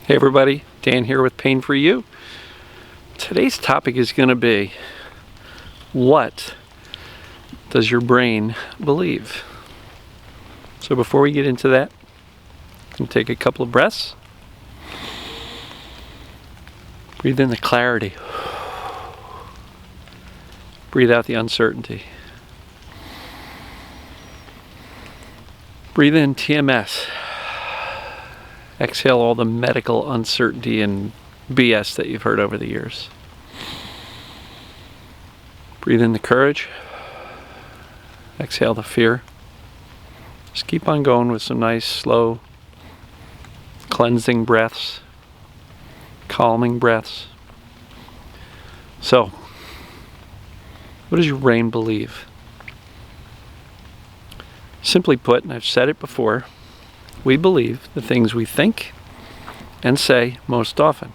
Hey everybody, Dan here with Pain for You. Today's topic is going to be, what does your brain believe? So before we get into that, you can take a couple of breaths. Breathe in the clarity. Breathe out the uncertainty. Breathe in TMS. Exhale all the medical uncertainty and BS that you've heard over the years. Breathe in the courage. Exhale the fear. Just keep on going with some nice, slow, cleansing breaths, calming breaths. So, what does your brain believe? Simply put, and I've said it before, we believe the things we think and say most often.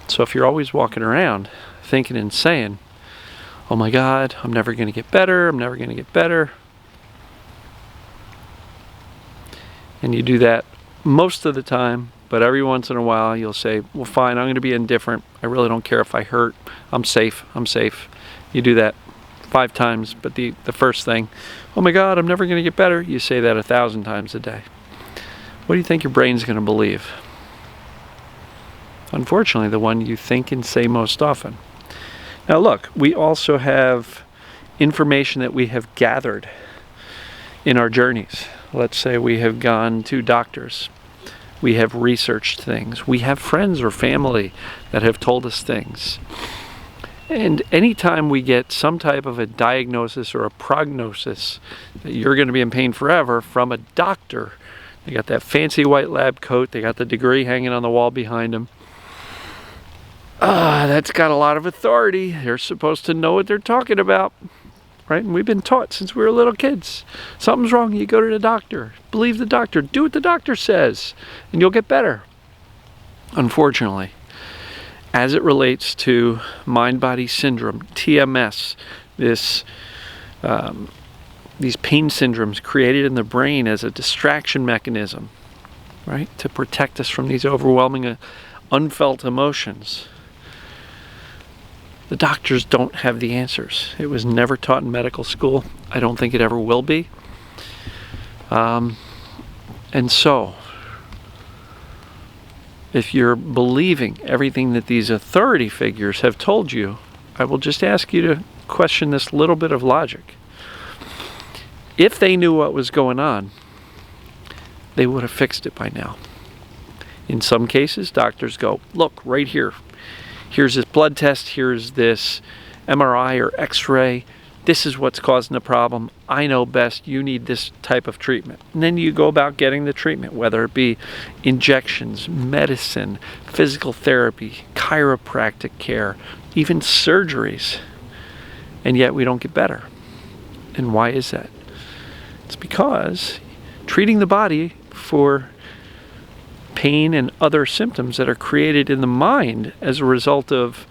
So if you're always walking around thinking and saying, oh my God, I'm never going to get better, I'm never going to get better, and you do that most of the time, but every once in a while you'll say, well fine, I'm going to be indifferent, I really don't care if I hurt, I'm safe. You do that 5 times, but the first thing, oh my God, I'm never going to get better, you say that 1,000 times a day. What do you think your brain's going to believe? Unfortunately, the one you think and say most often. Now look, we also have information that we have gathered in our journeys. Let's say we have gone to doctors. We have researched things. We have friends or family that have told us things. And anytime we get some type of a diagnosis or a prognosis that you're going to be in pain forever from a doctor, they got that fancy white lab coat, they got the degree hanging on the wall behind them. That's got a lot of authority. They're supposed to know what they're talking about, right? And we've been taught since we were little kids. Something's wrong, you go to the doctor. Believe the doctor. Do what the doctor says, and you'll get better. Unfortunately, as it relates to mind-body syndrome, TMS, these pain syndromes created in the brain as a distraction mechanism, right, to protect us from these overwhelming, unfelt emotions. The doctors don't have the answers. It was never taught in medical school. I don't think it ever will be. And so, if you're believing everything that these authority figures have told you, I will just ask you to question this little bit of logic. If they knew what was going on, they would have fixed it by now. In some cases, doctors go, look, right here. Here's this blood test, here's this MRI or X-ray. This is what's causing the problem. I know best, you need this type of treatment. And then you go about getting the treatment, whether it be injections, medicine, physical therapy, chiropractic care, even surgeries. And yet we don't get better. And why is that? It's because treating the body for pain and other symptoms that are created in the mind as a result of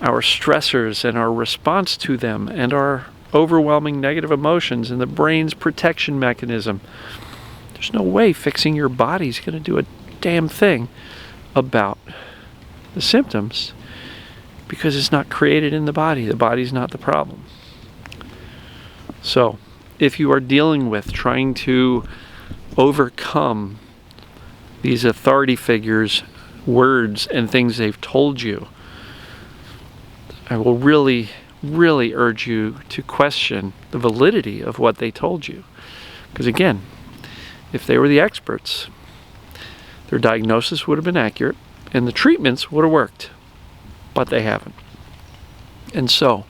our stressors and our response to them and our overwhelming negative emotions and the brain's protection mechanism. There's no way fixing your body's going to do a damn thing about the symptoms because it's not created in the body. The body's not the problem. So, if you are dealing with trying to overcome these authority figures' words and things they've told you, I will really, really urge you to question the validity of what they told you. Because again, if they were the experts, their diagnosis would have been accurate and the treatments would have worked, but they haven't. And so,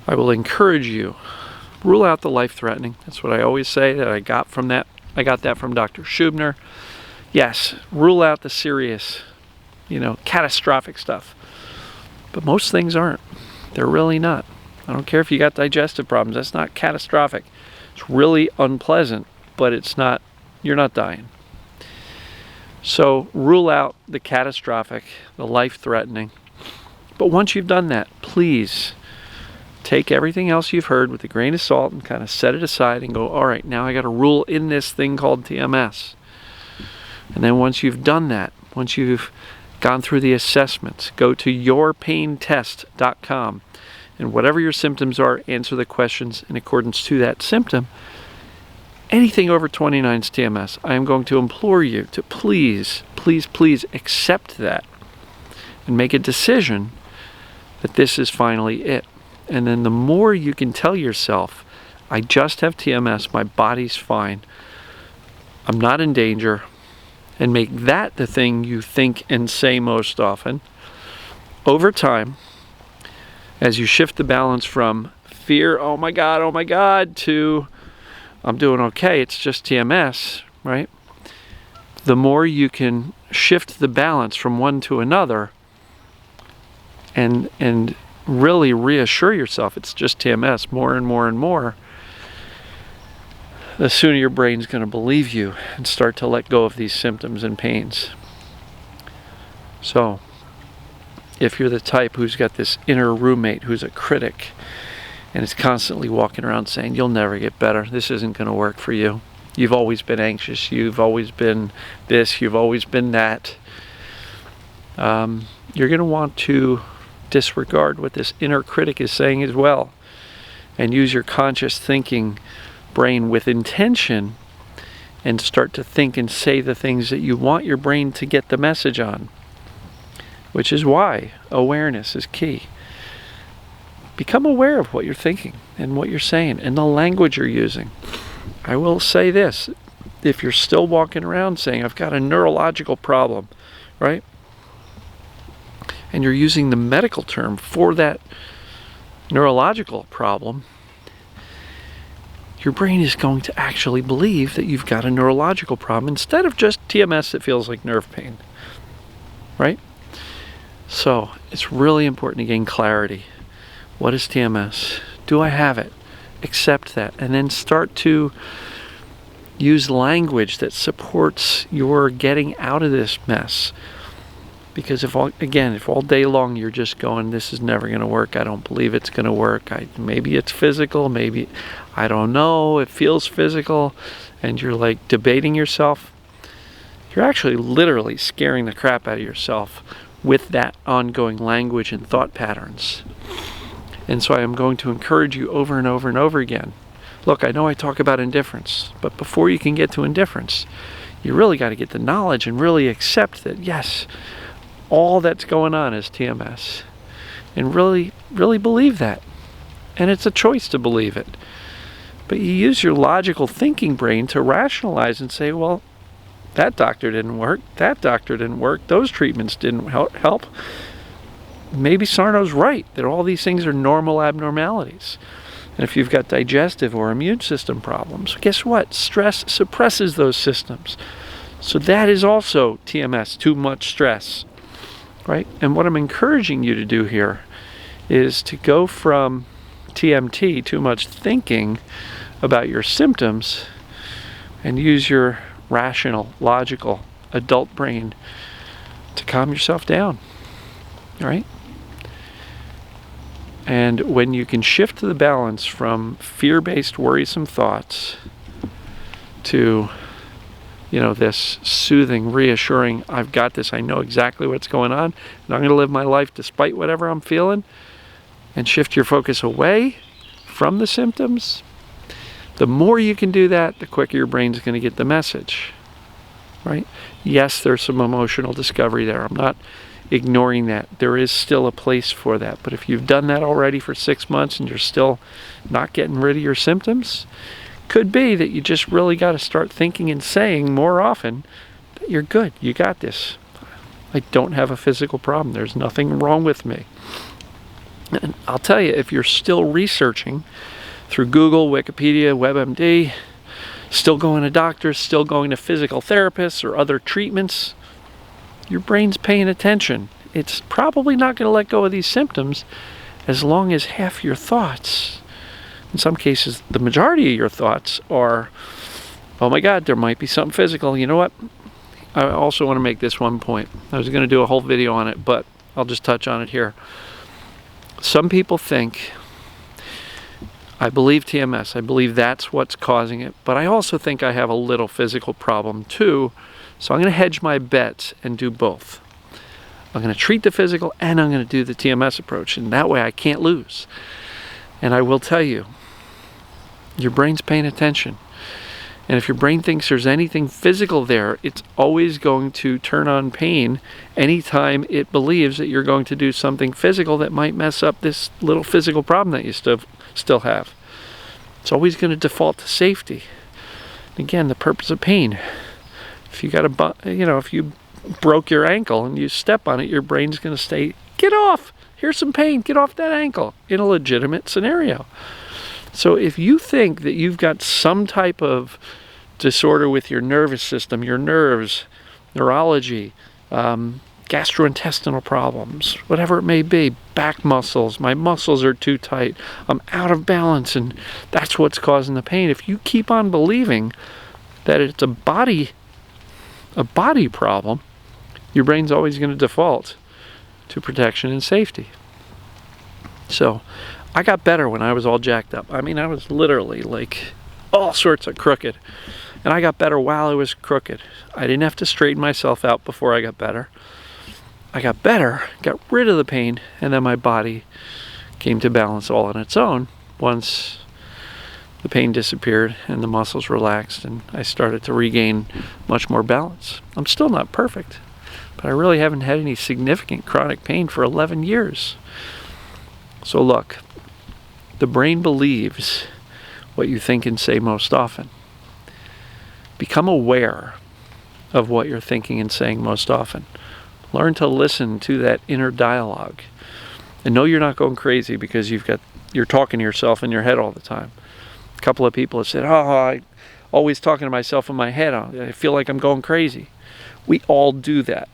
I will encourage you, rule out the life-threatening. That's what I always say that I got from that. I got that from Dr. Schubner. Yes, rule out the serious, catastrophic stuff. But most things aren't. They're really not. I don't care if you got digestive problems. That's not catastrophic. It's really unpleasant, but it's not, you're not dying. So rule out the catastrophic, the life-threatening. But once you've done that, please take everything else you've heard with a grain of salt and kind of set it aside and go, all right, now I got to rule in this thing called TMS. And then once you've done that, once you've gone through the assessments, go to yourpaintest.com, and whatever your symptoms are, answer the questions in accordance to that symptom. Anything over 29 is TMS. I am going to implore you to please, please, please accept that and make a decision that this is finally it. And then the more you can tell yourself, I just have TMS, my body's fine, I'm not in danger, and make that the thing you think and say most often, over time, as you shift the balance from fear, oh my God, to I'm doing okay, it's just TMS, right? The more you can shift the balance from one to another and really reassure yourself it's just TMS more and more and more, the sooner your brain's going to believe you and start to let go of these symptoms and pains. So, if you're the type who's got this inner roommate who's a critic and is constantly walking around saying, you'll never get better, this isn't going to work for you, you've always been anxious, you've always been this, you've always been that, you're going to want to disregard what this inner critic is saying as well and use your conscious thinking brain with intention and start to think and say the things that you want your brain to get the message on, which is why awareness is key. Become aware of what you're thinking and what you're saying and the language you're using. I will say this, if you're still walking around saying I've got a neurological problem, right? And you're using the medical term for that neurological problem, your brain is going to actually believe that you've got a neurological problem instead of just TMS that feels like nerve pain, right? So it's really important to gain clarity. What is TMS? Do I have it? Accept that, and then start to use language that supports your getting out of this mess. Because if all day long you're just going, this is never going to work, I don't believe it's going to work, maybe it's physical, maybe, I don't know, it feels physical, and you're like debating yourself, you're actually literally scaring the crap out of yourself with that ongoing language and thought patterns. And so I am going to encourage you over and over and over again. Look, I know I talk about indifference, but before you can get to indifference, you really got to get the knowledge and really accept that, yes, all that's going on is TMS. And really, really believe that. And it's a choice to believe it. But you use your logical thinking brain to rationalize and say, well, that doctor didn't work, that doctor didn't work, those treatments didn't help. Maybe Sarno's right, that all these things are normal abnormalities. And if you've got digestive or immune system problems, guess what? Stress suppresses those systems. So that is also TMS, too much stress, right? And what I'm encouraging you to do here is to go from TMT, too much thinking about your symptoms, and use your rational, logical, adult brain to calm yourself down, right? And when you can shift the balance from fear-based, worrisome thoughts to, this soothing, reassuring, I've got this, I know exactly what's going on, and I'm going to live my life despite whatever I'm feeling, and shift your focus away from the symptoms, the more you can do that, the quicker your brain's going to get the message, right? Yes, there's some emotional discovery there. I'm not ignoring that. There is still a place for that. But if you've done that already for 6 months and you're still not getting rid of your symptoms, could be that you just really got to start thinking and saying more often that you're good, you got this. I don't have a physical problem. There's nothing wrong with me. And I'll tell you, if you're still researching through Google, Wikipedia, WebMD, still going to doctors, still going to physical therapists or other treatments, your brain's paying attention. It's probably not going to let go of these symptoms as long as half your thoughts, in some cases the majority of your thoughts, are, oh my God, there might be something physical. You know what? I also want to make this one point. I was going to do a whole video on it, but I'll just touch on it here. Some people think I believe TMS. I believe that's what's causing it. But I also think I have a little physical problem too. So I'm going to hedge my bets and do both. I'm going to treat the physical and I'm going to do the TMS approach. And that way I can't lose. And I will tell you, your brain's paying attention. And if your brain thinks there's anything physical there, it's always going to turn on pain anytime it believes that you're going to do something physical that might mess up this little physical problem that you still have. It's always going to default to safety. Again, the purpose of pain. If you got if you broke your ankle and you step on it, your brain's going to say, "Get off! Here's some pain. Get off that ankle." In a legitimate scenario. So if you think that you've got some type of disorder with your nervous system, your nerves, neurology, gastrointestinal problems, whatever it may be, back muscles, my muscles are too tight, I'm out of balance, and that's what's causing the pain. If you keep on believing that it's a body problem, your brain's always going to default to protection and safety. So I got better when I was all jacked up. I mean, I was literally like all sorts of crooked. And I got better while I was crooked. I didn't have to straighten myself out before I got better. I got better, got rid of the pain, and then my body came to balance all on its own once the pain disappeared and the muscles relaxed and I started to regain much more balance. I'm still not perfect, but I really haven't had any significant chronic pain for 11 years. So look, the brain believes what you think and say most often. Become aware of what you're thinking and saying most often. Learn to listen to that inner dialogue. And know you're not going crazy because you're talking to yourself in your head all the time. A couple of people have said, I'm always talking to myself in my head. I feel like I'm going crazy. We all do that.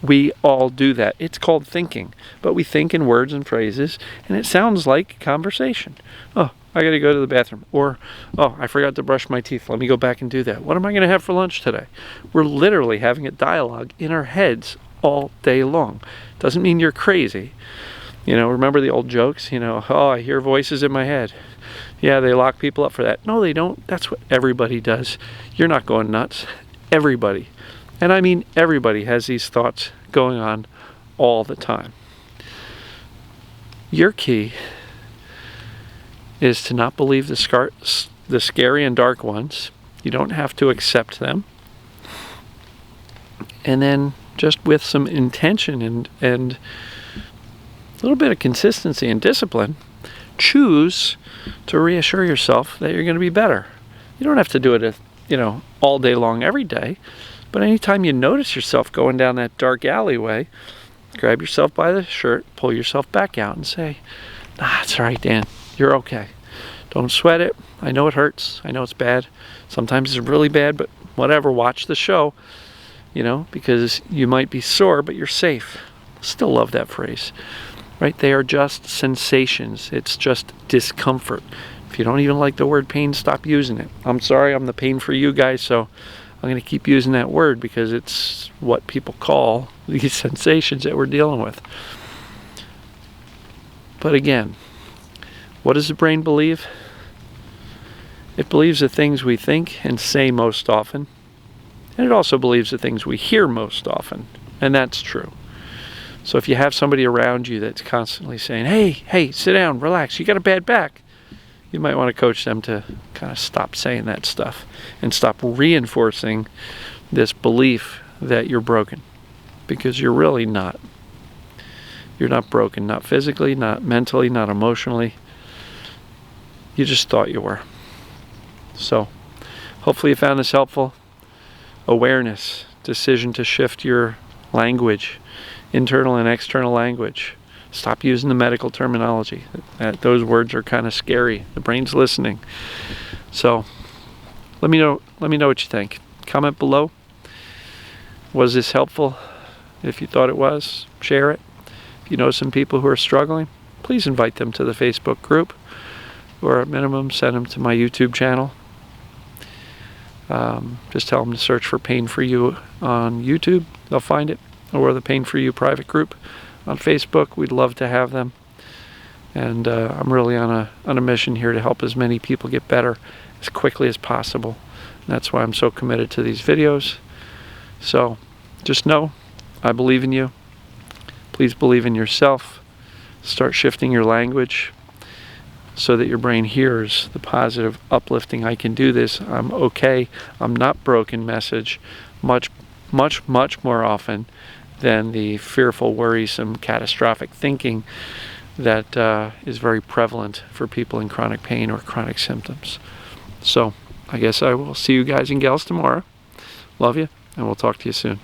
We all do that. It's called thinking. But we think in words and phrases, and it sounds like conversation. Oh, I got to go to the bathroom. Or, oh, I forgot to brush my teeth. Let me go back and do that. What am I going to have for lunch today? We're literally having a dialogue in our heads all day long. Doesn't mean you're crazy. Remember the old jokes? Oh, I hear voices in my head. Yeah, they lock people up for that. No, they don't. That's what everybody does. You're not going nuts. Everybody. And I mean everybody has these thoughts going on all the time. Your key is to not believe the scary and dark ones. You don't have to accept them. And then just with some intention and a little bit of consistency and discipline, choose to reassure yourself that you're going to be better. You don't have to do it, all day long every day. But anytime you notice yourself going down that dark alleyway, grab yourself by the shirt, pull yourself back out and say, "Nah, it's all right, Dan. You're okay. Don't sweat it. I know it hurts. I know it's bad. Sometimes it's really bad, but whatever. Watch the show, because you might be sore, but you're safe." Still love that phrase, right? They are just sensations. It's just discomfort. If you don't even like the word pain, stop using it. I'm sorry, I'm the pain for you guys, so I'm going to keep using that word because it's what people call these sensations that we're dealing with. But again, what does the brain believe? It believes the things we think and say most often. And it also believes the things we hear most often. And that's true. So if you have somebody around you that's constantly saying, hey, sit down, relax, you got a bad back, you might want to coach them to kind of stop saying that stuff and stop reinforcing this belief that you're broken, because you're really not. You're not broken, not physically, not mentally, not emotionally. You just thought you were. So hopefully you found this helpful. Awareness, decision to shift your language, internal and external language. Stop using the medical terminology. Those words are kind of scary. The brain's listening. So let me know what you think. Comment below. Was this helpful? If you thought it was, share it. If you know some people who are struggling, please invite them to the Facebook group, or at minimum send them to my YouTube channel. Just tell them to search for Pain For You on YouTube. They'll find it. Or the Pain For You private group on Facebook. We'd love to have them. And I'm really on a mission here to help as many people get better as quickly as possible. And that's why I'm so committed to these videos. So just know I believe in you. Please believe in yourself. Start shifting your language so that your brain hears the positive, uplifting, I can do this, I'm okay, I'm not broken message much more often than the fearful, worrisome, catastrophic thinking that is very prevalent for people in chronic pain or chronic symptoms. So I guess I will see you guys and gals tomorrow. Love you, and we'll talk to you soon.